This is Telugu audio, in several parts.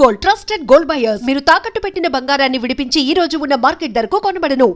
Gold, trusted gold buyers. మీరు తాకట్టు పెట్టిన బంగారాన్ని విడిపించి ఈ రోజు ఉన్న మార్కెట్ ధరకు కొనబడను.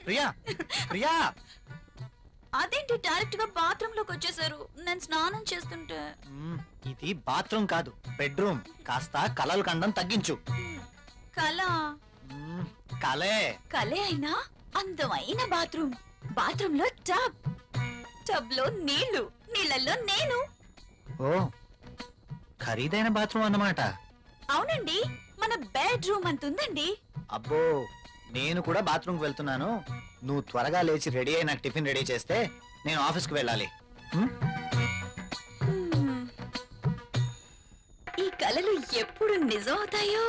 ప్రియా ప్రియా అదేంటి డైరెక్ట్ గా బాత్రూమ్ లోకి వచ్చేసారు? నేను స్నానం చేస్తుంటే. ఇది బాత్రూమ్ కాదు, బెడ్రూమ్. కాస్త కలలు కండం తగ్గించు. కళ కలే కలే అయినా అందమైన బాత్రూమ్. బాత్రూమ్ లో టబ్, టబ్ లో నీళ్లు, నీళ్ళల్లో నేను. ఓ, ఖరీదైన బాత్రూమ్ అన్నమాట. అవునండి, మన బెడ్రూమ్ అంతుందండి. అబ్బో, నేను కూడా బాత్రూమ్ కి వెళ్తున్నాను. నువ్వు త్వరగా లేచి రెడీ అయి నాకు టిఫిన్ రెడీ చేస్తే నేను ఆఫీస్ కి వెళ్ళాలి. ఈ కలలు ఎప్పుడు నిజం అవుతాయో.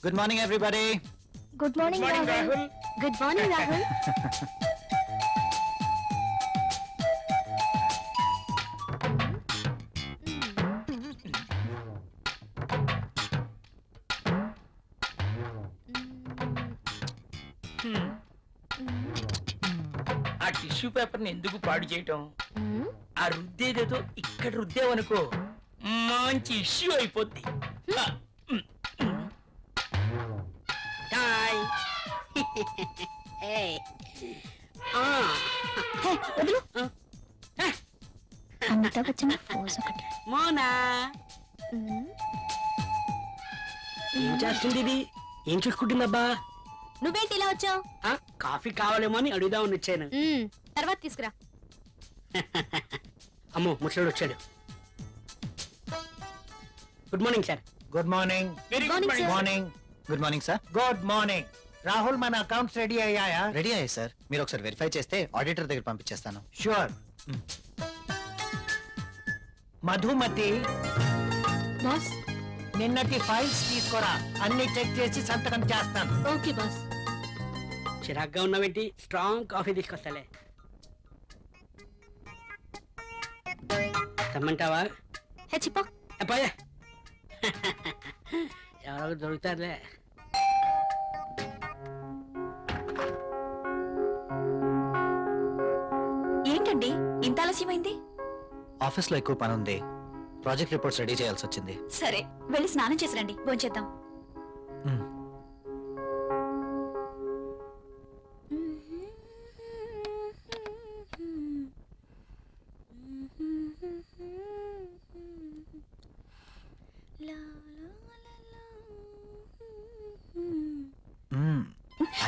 Good morning everybody. Good morning Rahul. Good morning Rahul. ఆ టిష్యూ పేపర్ ని ఎందుకు పాడు చేయటం? ఆ రుద్దేదేదో ఇక్కడ రుద్దేవనుకో మంచి ఇష్యూ అయిపోద్ది. హాయ్. అమితాబ్ బచ్చన్ పోజ్ ఒకటి. మోనా ఏం చేస్తుంది ఇది? ఏం చూసుకుంటుందబ్బా? నువ్వేంటి ఇలా వచ్చావు? కాఫీ కావాలేమో అని అడుగుదామని వచ్చాను. తర్వాత తీసుకురా. అమ్మో ముసడు వచ్చాడు. Good morning sir. Good morning. Very Good morning, sir. Morning. Good morning sir. Good morning. Rahul, మన అకౌంట్స్ రెడీ అయ్యాయా? రెడీ అయ్యాయి సార్. మీరు ఒకసారి వెరిఫై చేస్తే ఆడిటర్ దగ్గర పంపించేస్తాను. షూర్. మధుమతి, బాస్. నిన్నటి ఫైల్స్ తీసుకోరా, అన్ని చెక్ చేసి సంతకం చేస్తాను. Okay boss. చిరాగ్గా ఉన్నావేంటి? Strong coffee తీసుకొస్తాలే. తెమ్మంటావా? హెచ్చిపో. అబ్బాయే ఎవరో దొరుకుతారులే. ఏంటండి ఇంత ఆలస్యమైంది? ఆఫీస్ లో ఎక్కువ పని ఉంది. ప్రాజెక్ట్ రిపోర్ట్స్ రెడీ చేయాల్సి వచ్చింది. సరే వెళ్ళి స్నానం చేసి రండి, భోంచేద్దాం. మ్మ్.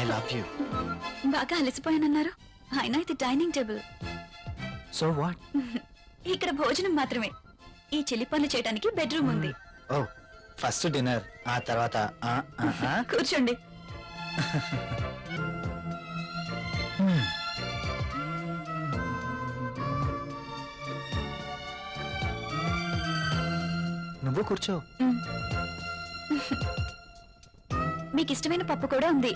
I love you. బాగా అలసిపోయానన్నారు. అయినా ఇది డైనింగ్ టేబుల్. So what? ఇక్కడ భోజనం మాత్రమే. ఈ చిలి పనులు చేయడానికి బెడ్రూమ్ ఉంది. ఓ, ఫస్ట్ డిన్నర్, ఆ తర్వాత కూర్చోండి. నువ్వు కూర్చో. మీకు ఇష్టమైన పప్పు కూడా ఉంది.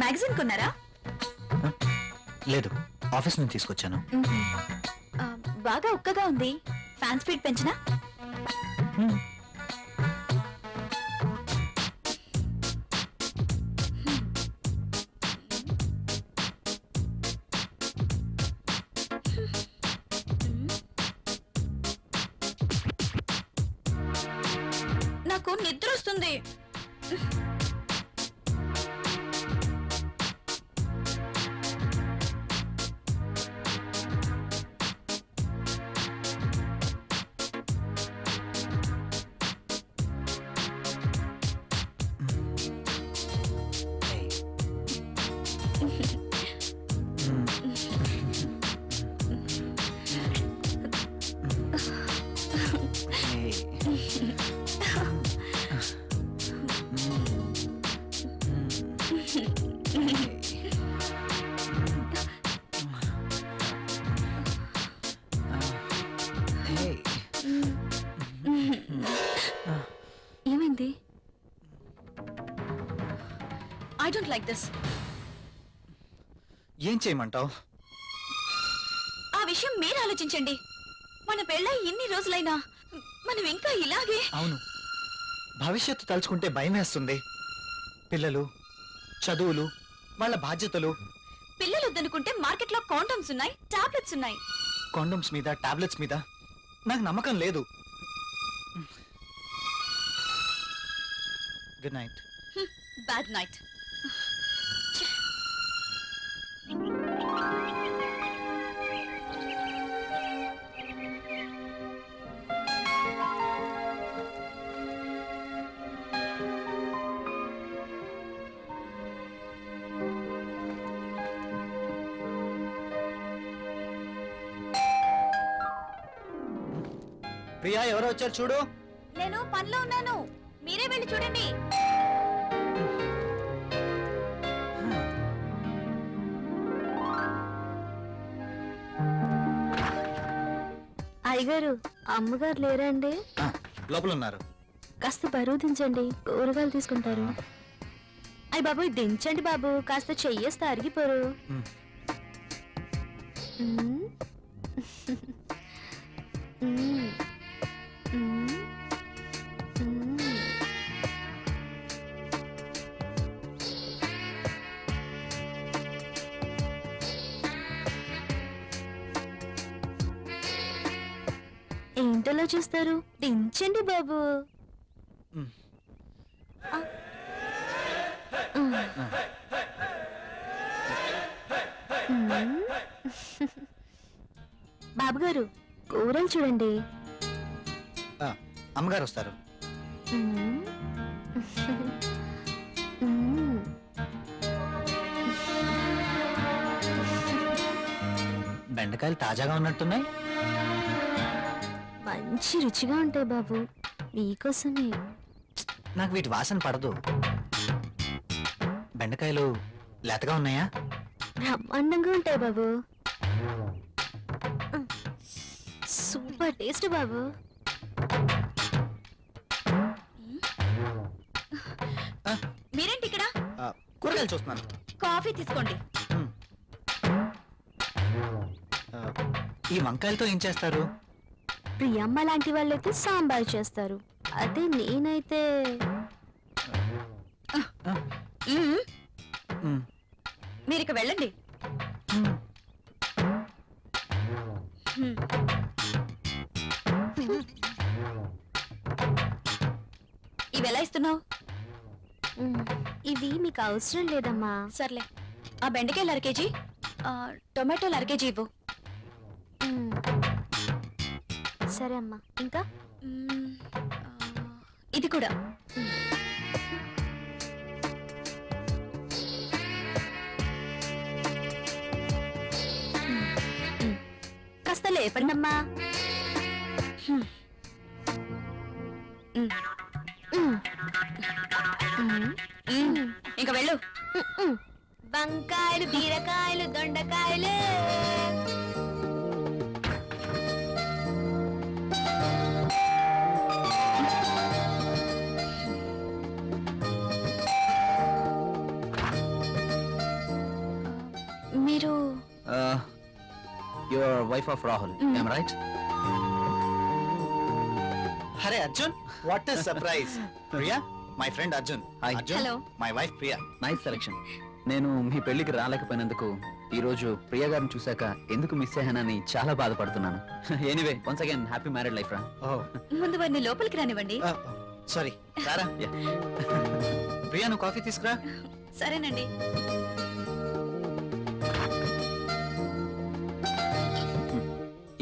మ్యాగజైన్ కొన్నారా? లేదు, ఆఫీస్ నుంచి తీసుకొచ్చాను. ఆ, బాగా ఉక్కగా ఉంది. ఫ్యాన్ స్పీడ్ పెంచినా? నాకు నిద్ర వస్తుంది. ఏమైంది? I don't like this. ఏం చేయమంటావు? ఆ విషయం మీరు ఆలోచించండి. మన పెళ్ళై ఇన్ని రోజులైనా మనం ఇంకా ఇలాగే. అవును, భవిష్యత్తు తలుచుకుంటే భయం వేస్తుంది. పిల్లలు, చదువులు, వాళ్ళ బాధ్యతలు. పిల్లలు వద్దనుకుంటే మార్కెట్ లో కాండమ్స్ ఉన్నాయి, టాబ్లెట్స్ ఉన్నాయి. కాండమ్స్ మీద టాబ్లెట్స్ మీద నాకు నమ్మకం లేదు. Good night. Bad night. Priya ఎవరో వచ్చారు చూడు. నేను పనిలో ఉన్నాను, మీరే వెళ్ళి చూడండి. అయ్యగారు అమ్మగారు లేరండి? ఆ, లోపల ఉన్నారు. కాస్త బరువు దించండి, కూరగాయలు తీసుకుంటారు. అయ్య బాబు దించండి బాబు, కాస్త చెయ్యేస్తే అరిగిపోరు. మ్. మ్. మ్. మ్. మ్. ఏంటలా చూస్తారు, దించండి బాబు. మ్. బాబు గారు కూరలు చూడండి. ఆ, అమ్మగారు వస్తారు. మ్మ్. మ్మ్. బెండకాయలు తాజాగా ఉన్నట్టున్నాయి. మంచి రుచిగా ఉంటాయి బాబు, మీకోసమే. నాకు వీటి వాసన పడదు. బెండకాయలు లేతగా ఉన్నాయా? బ్రహ్మాండంగా ఉంటాయి బాబు. సూపర్ టేస్ట్ బాబు. మీరేంటి ఇక్కడ? ఆ, కూరగాయలు చూస్తున్నాను. కాఫీ తీసుకోండి. ఆ, ఈ వంకాయలతో ఏం చేస్తారు? ప్రియమ్మ లాంటి వాళ్ళైతే సాంబార్ చేస్తారు, అదే నేనైతే మ్మ్. మ్, మీరు ఇక వెళ్ళండి. మ్. మ్మ్. ఇవి ఎలా ఇస్తున్నావు? ఇవి మీకు అవసరం లేదమ్మా. సర్లే, ఆ బెండకాయలు 1/2 కేజీ, టొమాటోలు 1/2 కేజీ ఇవ్వు. మ్మ్. సరే అమ్మా, ఇంకా మ్మ్. ఇది కూడా. కాస్త లేపండి అమ్మా. మ్మ్. ఇంకా వెళ్ళు. వంకాయలు, బీరకాయలు, దొండకాయలు. మీరు your wife of Rahul, am I right? అరే Arjun, what is surprise. Priya, my friend Arjun. Arjun, Hello. My wife Priya. Nice selection. నేను మీ పెళ్లికి రాలేకపోయినందుకు ఈ రోజు ప్రియ గారిని చూశాక ఎందుకు మిస్ అయ్యానని చాలా బాధపడుతున్నాను. Anyway, once again happy married life రా. ముందు వారిని లోపలికి రానివ్వండి. సారీ, రారా. ప్రియా, నువ్వు కాఫీ తీసుకురా. సరేనండి.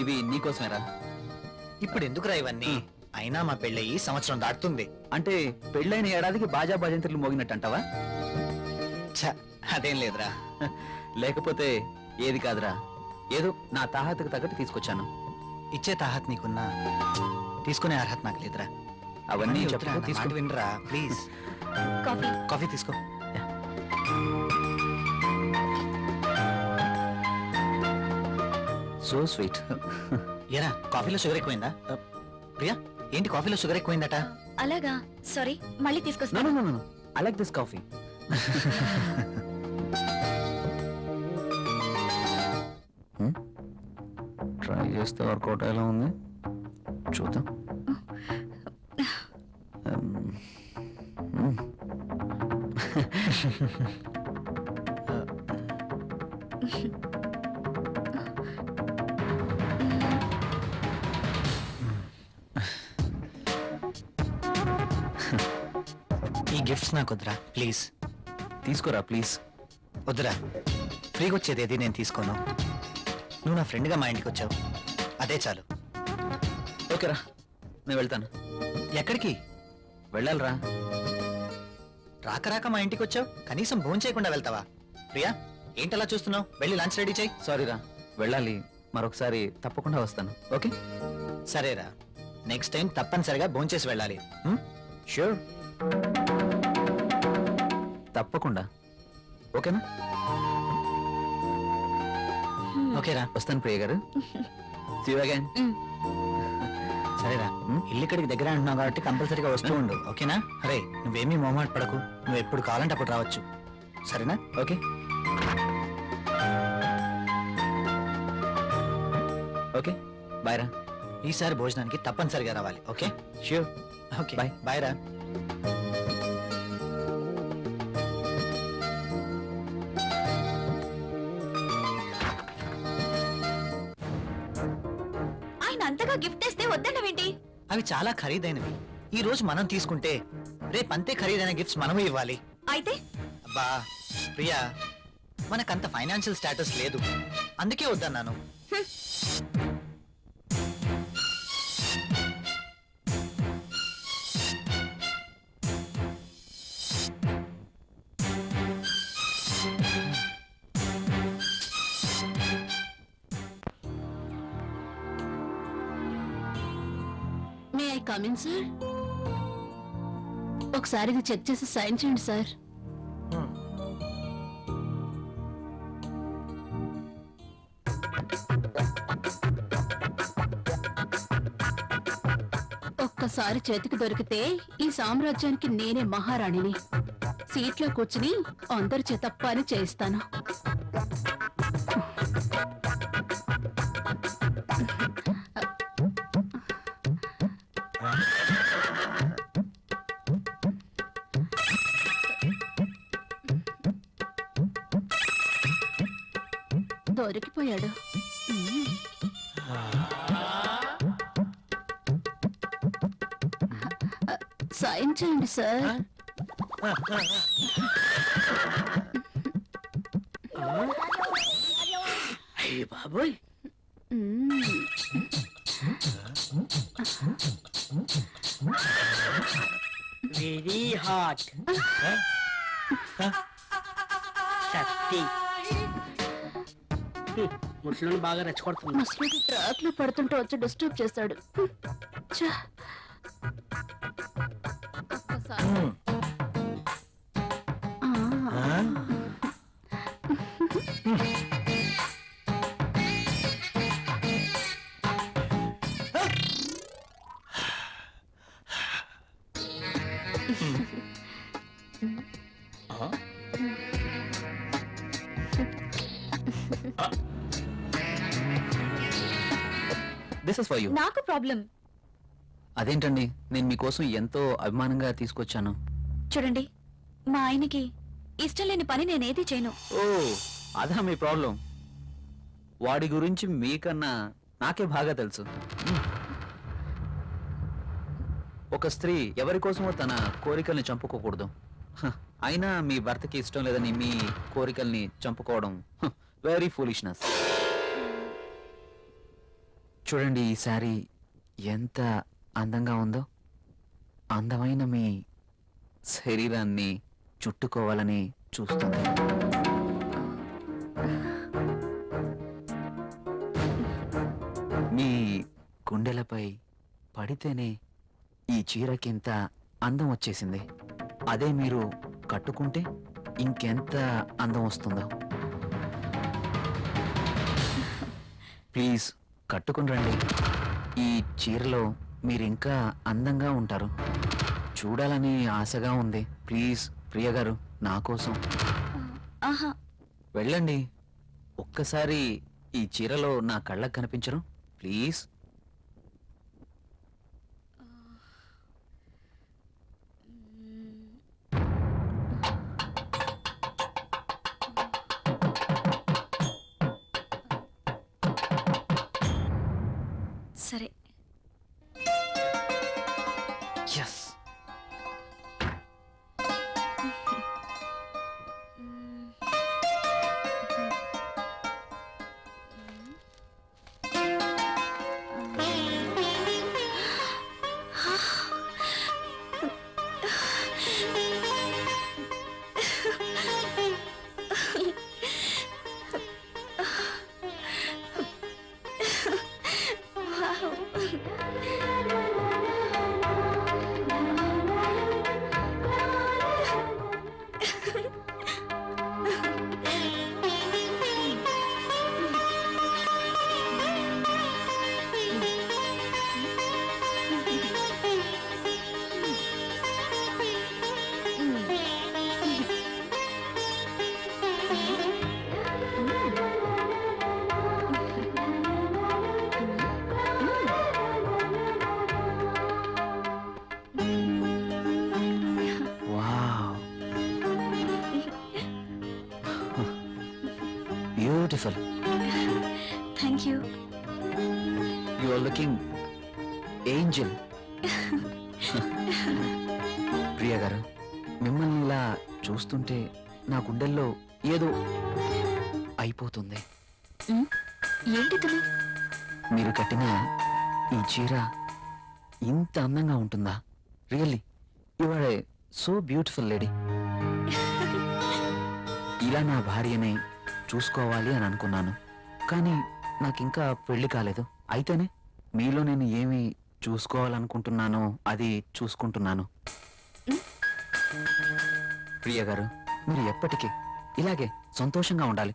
ఇవి నీకోసమేరా. ఇప్పుడు ఎందుకురా ఇవన్నీ? అయినా మా పెళ్ళయి సంవత్సరం దాటుతుంది. అంటే పెళ్ళైన ఏడాదికి బాజా భజంత్రులు మోగినట్టు అంటావా? ఛ, అదేం లేదురా. లేకపోతే ఏది కాదురా, ఏదో నా తాహతకు తగ్గట్టు తీసుకొచ్చాను. ఇచ్చే తాహత్ నీకున్నా, తీసుకునే అర్హత నాకు లేదురా. అవన్నీ వద్దురా, చెప్పుకో, నా తీసుకో. మాట వినరా ప్లీజ్. కాఫీ. కాఫీ తీసుకో. So sweet. ఏరా, కాఫీలో షుగర్ ఎక్కువైందా? ప్రియా, ఏంటి కాఫీలో షుగర్ ఎక్కువైందట? అలాగా, సారీ, మళ్ళీ తీసుకొస్తాను. No, I like this coffee. Try చేస్తే వర్కౌట్ ఎలా ఉంది చూద్దాం. గిఫ్ట్స్ నాకు వద్దురా ప్లీజ్. తీసుకోరా ప్లీజ్. వద్దురా, ఫ్రీగా వచ్చేది ఏది నేను తీసుకోను. నువ్వు నా ఫ్రెండ్గా మా ఇంటికి వచ్చావు, అదే చాలు. ఓకేరా, నేను వెళ్తాను. ఎక్కడికి? వెళ్ళాలిరా. రాక రాక మా ఇంటికి వచ్చావు, కనీసం భోజనం చేయకుండా వెళ్తావా? ప్రియా ఏంటలా చూస్తున్నావు? వెళ్ళి లంచ్ రెడీ చేయి. సారీరా, వెళ్ళాలి. మరొకసారి తప్పకుండా వస్తాను. ఓకే సరేరా, నెక్స్ట్ టైం తప్పనిసరిగా భోంచేసి వెళ్ళాలి. షూర్. తప్పకుండా. ఓకేనా? ఓకేరా, వస్తాను ప్రియ గారు. See you again. సరేరా. ఇల్లు ఇక్కడికి దగ్గర అంటున్నావు కాబట్టి కంపల్సరీగా వస్తూ ఉండు. ఓకేనా? అరే నువ్వేమీ మొహమాట పడకు, నువ్వు ఎప్పుడు కావాలంటే అప్పుడు రావచ్చు. సరేనా? ఓకే ఓకే బాయ్ రా. ఈసారి భోజనానికి తప్పనిసరిగా రావాలి. Okay? Sure. Okay Bye. Bye రా. ఆయన అంతగా గిఫ్ట్ ఇస్తే వద్దన్నవేంటి? అవి చాలా ఖరీదైనవి. ఈ రోజు మనం తీసుకుంటే రేపు అంతే ఖరీదైన గిఫ్ట్స్ మనము ఇవ్వాలి. అయితే అబ్బా ప్రియా, మనకంత ఫైనాన్షియల్ స్టేటస్ లేదు, అందుకే వద్దన్నాను. May I come in sir? ఒకసారి ఇది చెక్ చేసి సైన్ చేయండి సార్. ఒక్కసారి చేతికి దొరికితే ఈ సామ్రాజ్యానికి నేనే మహారాణిని. సీట్లో కూర్చుని అందరి చేత పని చేయిస్తాను. దొరికిపోయాడు. సైన్ చేయండి సార్. అయ్య బాబోయ్, వెరీ హాట్. శక్తి ముసలిని బాగా రెచ్చగొడుతుంది. ముసలికి ట్రాక్ లో పడుతుంటే వచ్చి డిస్టర్బ్ చేస్తాడు. ఛ! ఒక్కసారి. ఆ. This is for you. నాకు ప్రాబ్లం. అదేంటండి, నేను మీకోసం ఎంతో అభిమానంగా తీసుకొచ్చాను. చూడండి, మా ఆయనకి ఇష్టం లేని పని నేనేది చేయను. ఓ, అదా మీ ప్రాబ్లం. వాడి గురించి మీకన్నా నాకే బాగా తెలుసు. ఒక స్త్రీ ఎవరి కోసమో తన కోరికల్ని చంపుకోకూడదు. హ, అయినా మీ భర్తకి ఇష్టం లేదని మీ కోరికల్ని చంపుకోవడం వెరీ ఫూలిష్నెస్. చూడండి, ఈ శారీ ఎంత అందంగా ఉందో. అందమైన మీ శరీరాన్ని చుట్టుకోవాలని చూస్తుంది. మీ గుండెలపై పడితేనే ఈ చీరకింత అందం వచ్చేసింది. అదే మీరు కట్టుకుంటే ఇంకెంత అందం వస్తుందో. ప్లీజ్ కట్టుకుని రండి. ఈ చీరలో మీరు ఇంకా అందంగా ఉంటారు. చూడాలని ఆశగా ఉంది. ప్లీజ్ ప్రియ గారు, నా కోసం ఆహా, వెళ్ళండి. ఒక్కసారి ఈ చీరలో నా కళ్ళకు కనిపించరు? ప్లీజ్. సరే. Yes. Beautiful. Thank you. You are looking angel. Priya గారు, మిమ్మల్ని ఇలా చూస్తుంటే నా గుండెల్లో ఏదో అయిపోతుంది. ఏంటిది? మీరు కట్టిన ఈ చీర ఇంత అందంగా ఉంటుందా? Really you are a so beautiful lady. ఇలా నా భార్యని చూసుకోవాలి అని అనుకున్నాను, కానీ నాకింకా పెళ్లి కాలేదు. అయితేనే మీలో నేను ఏమి చూసుకోవాలనుకుంటున్నానో అది చూసుకుంటున్నాను. ప్రియ గారు, మీరు ఎప్పటికీ ఇలాగే సంతోషంగా ఉండాలి.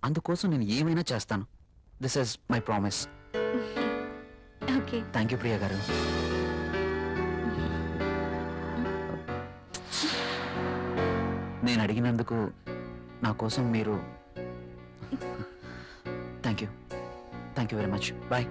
అందుకోసం నేను ఏమైనా చేస్తాను. This is my promise. Okay. Thank you Priya గారు. నేను అడిగినందుకు నా కోసం మీరు thank you very much. Bye.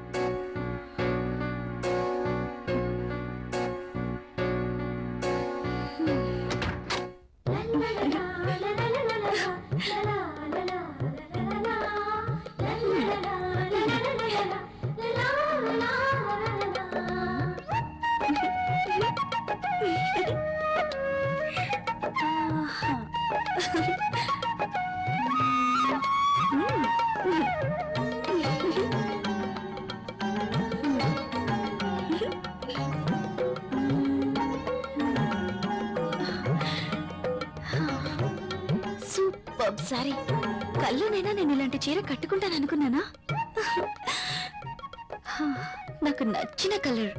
Super sorry. కల్లోనైనా నేను ఇలాంటి చీర కట్టుకుంటాను అనుకున్నానా? నాకు నచ్చిన కలర్.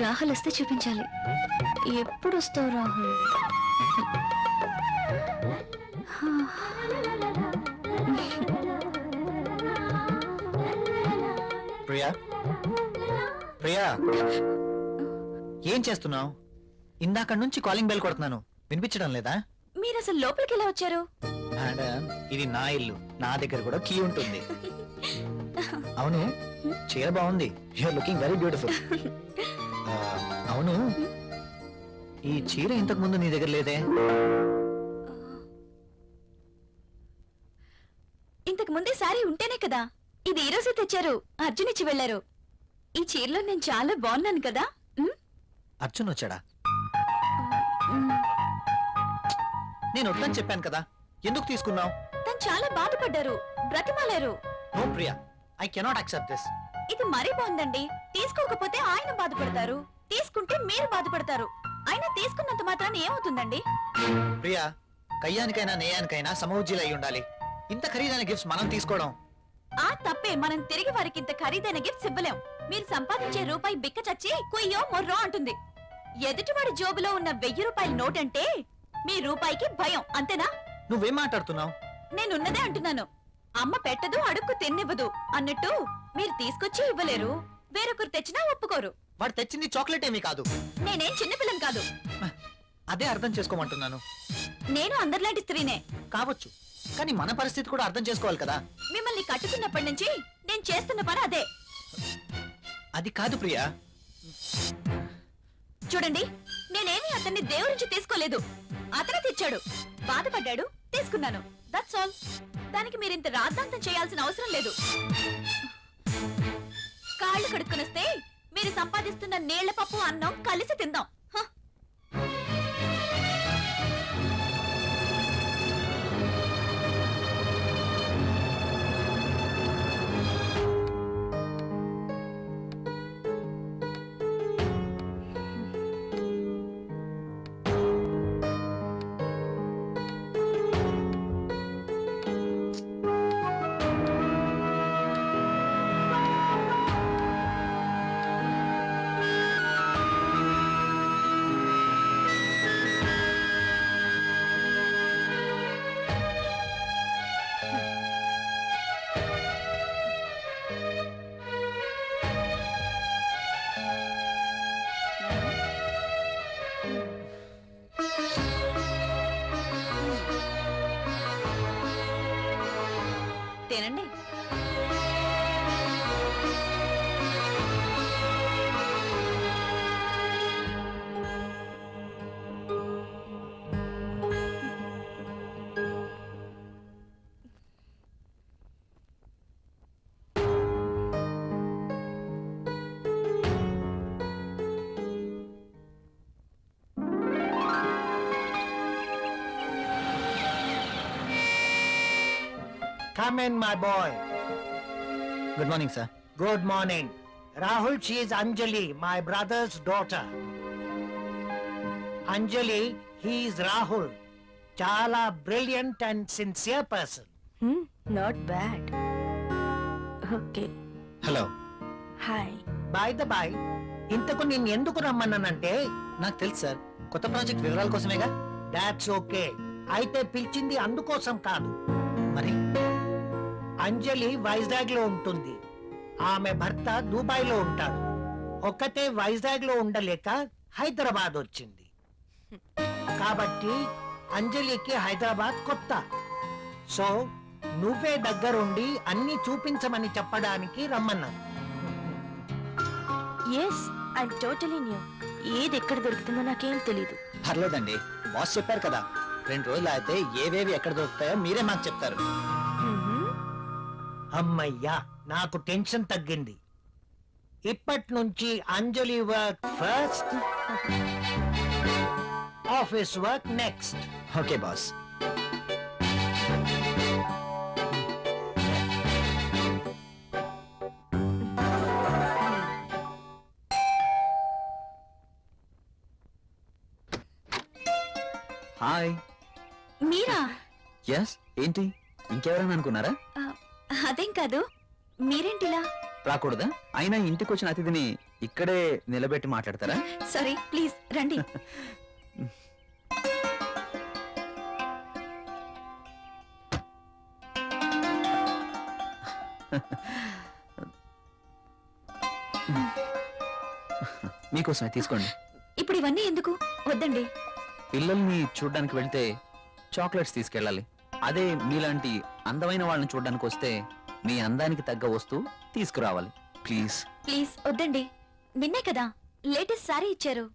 రాహుల్ వస్తే చూపించాలి. ఎప్పుడు వస్తావు రాహుల్? ప్రియా, ప్రియా, ఏం చేస్తున్నావు? ఇందాక నుంచి కాలింగ్ బెల్ కొడుతున్నాను, వినిపించడం లేదా? మీరు అసలు లోపలికి ఎలా వచ్చారు? మేడం, ఇది నా ఇల్లు, నా దగ్గర కూడా కీ ఉంటుంది. అవును, చీర బాగుంది. You're looking very beautiful. అవును, ఈ చీర ఇంతకు ముందు నీ దగ్గర లేదే? ఇంతకు ముందే సారీ ఉంటేనే కదా. ఇది ఈ రోజే తెచ్చారు. అర్జున్ ఇచ్చి వెళ్లారు. ఈ చీరలో నేను చాలా బాగున్నాను కదా. అర్జున్ వచ్చాడా? నేను వద్దని చెప్పాను కదా, ఎందుకు తీసుకున్నావు? తను చాలా బాధపడ్డారు, బ్రతిమాలారు. No Priya, I cannot accept this. ఇది మరీ బాగుందండి. తీసుకోకపోతే ఆయన బాధపడతారు, తీసుకుంటే మీరు బాధపడతారు. అయినా తీసుకున్నంత మాత్రాన ఏమవుతుందండి? ప్రియా, కయ్యానికైనా నేయానికైనా సమౌజ్జీలు అయి ఉండాలి. ఇంత ఖరీదైన గిఫ్ట్స్ మనం తీసుకోవడం ఆ తప్పే. మనం తిరిగి వారికి ఇంత ఖరీదైన గిఫ్ట్స్ ఇవ్వలేం. మీరు సంపాదించే రూపాయి బిక్క చచ్చి కుయ్యో మొర్రో అంటుంది. ఎదుటివాడి జోబులో ఉన్న 1000 రూపాయల నోట్ అంటే మీ రూపాయికి భయం, అంతేనా? నువ్వేం మాట్లాడుతున్నావు? నేనున్నదే అంటున్నాను. అమ్మ పెట్టదు, అడుక్కు తిన్నివ్వదు అన్నట్టు మీరు తీసుకొచ్చి ఇవ్వలేరు, వేరొకరు తెచ్చినా ఒప్పుకోరు. వాడు తెచ్చింది చాక్లెట్ ఏమీ కాదు. నేనేం చిన్నపిల్లని కాదు. అదే అర్థం చేసుకోమంటున్నాను. నేను అందరిలాంటి స్త్రీనే. కావచ్చు, కానీ మన పరిస్థితి కూడా అర్థం చేసుకోవాలి కదా. మిమ్మల్ని కట్టుకున్నప్పటి నుంచి నేను చేస్తున్న పని అదే. అది కాదు ప్రియా. చూడండి, నేనేమి అతన్ని దేవురించి తీసుకోలేదు. అతనే తెచ్చాడు, బాధపడ్డాడు, తీసుకున్నాను. That's all. దానికి మీరింత రాద్ధాంతం చేయాల్సిన అవసరం లేదు. కాళ్ళు కడుక్కునొస్తే మీరు సంపాదిస్తున్న నీళ్ల పప్పు అన్నం కలిసి తిందాం. హ. Come in, my boy. Good morning sir. Good morning. Rahul, she is Anjali, my brother's daughter. Anjali, he is Rahul. Chala brilliant and sincere person. Not bad. Okay, hello. Hi. By the by, ఇంతకు నేను ఎందుకు రమ్మన్నానంటే నాకు తెలుసు సార్, కొత్త ప్రాజెక్ట్ వివరాల కోసమేగా. That's okay. అయితే పిలిచింది అందుకోసం కాదు. మరి అంజలి వైజాగ్ లో ఉంటుంది, ఆమె భర్త దుబాయ్ లో ఉంటాడు. ఒక్కతే వైజాగ్ లో ఉండలేక హైదరాబాద్ వచ్చింది. కాబట్టి అంజలికి హైదరాబాద్ కొత్త. సో నువ్వే దగ్గరుండి అన్ని చూపించమని చెప్పడానికి రమ్మన్నాను. Yes, I totally new. ఏది ఎక్కడ దొరుకుతుందో నాకేం తెలీదు. పర్లేదండి, బాస్ చెప్పారు కదా, 2 రోజులు అయితే ఏవేవి ఎక్కడ దొరుకుతాయో మీరే మాకు చెప్తారు. అమ్మయ్యా, నాకు టెన్షన్ తగ్గింది. ఇప్పటి నుంచి Anjali work first, office work next. Okay boss. Hi. మీరా? ఎస్, ఏంటి ఇంకెవరైనా అనుకున్నారా? అదేం కాదు, మీరేంటిలా? రాకూడదా? అయినా ఇంటికి వచ్చిన అతిథిని ఇక్కడే నిలబెట్టి మాట్లాడతారా? సారీ, ప్లీజ్ రండి. మీకోసమే తీసుకోండి. ఇప్పుడు ఇవన్నీ ఎందుకు? వద్దండి. పిల్లల్ని చూడ్డానికి వెళ్తే చాక్లెట్స్ తీసుకెళ్ళాలి. అదే మీలాంటి అందమైన వాళ్ళని చూడ్డానికి వస్తే మీ అందానికి తగ్గ వస్తువు తీసుకురావాలి. ప్లీజ్ ప్లీజ్ వద్దండి. నిన్నే కదా లేటెస్ట్ సారీ ఇచ్చారు.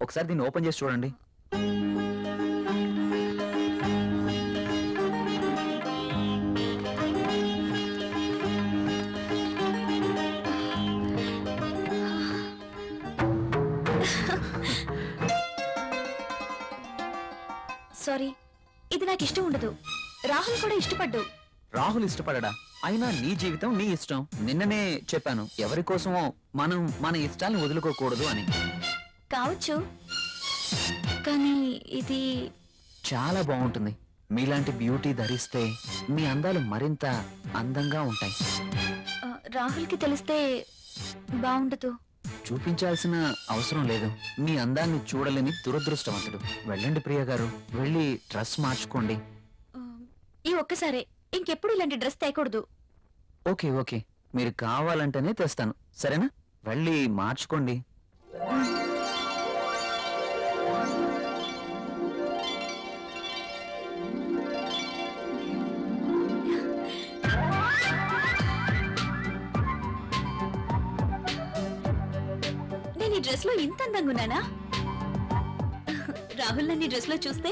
ఒకసారి దీన్ని ఓపెన్ చేసి చూడండి. సారీ, ఇది నాకు ఇష్టం ఉండదు. రాహుల్ కూడా ఇష్టపడ్డు. రాహుల్ ఇష్టపడడా? అయినా నీ జీవితం నీ ఇష్టం. నిన్ననే చెప్పాను, ఎవరి కోసమో మనం మన ఇష్టాల్ని వదులుకోకూడదు అని. కావచ్చు, కానీ ఇది చాలా బాగుంటుంది. మీలాంటి బ్యూటీ ధరిస్తే మీ అందాలు మరింత అందంగా ఉంటాయి. రాహుల్కి తెలిస్తే బాగుండదు. చూపించాల్సిన అవసరం లేదు. మీ అందాన్ని చూడలేని దురదృష్టవంతుడు. వెళ్ళండి ప్రియ గారు, వెళ్ళి డ్రెస్ మార్చుకోండి. ఈ ఒక్కసారే, ఇంకెప్పుడు ఇలాంటి డ్రెస్ తేకూడదు. ఓకే ఓకే, మీరు కావాలంటేనే తెస్తాను, సరేనా? వెళ్ళి మార్చుకోండి. నేను ఈ డ్రెస్ లో ఇంత అందంగా ఉన్నానా? రాహుల్ నన్ను ఈ డ్రెస్ లో చూస్తే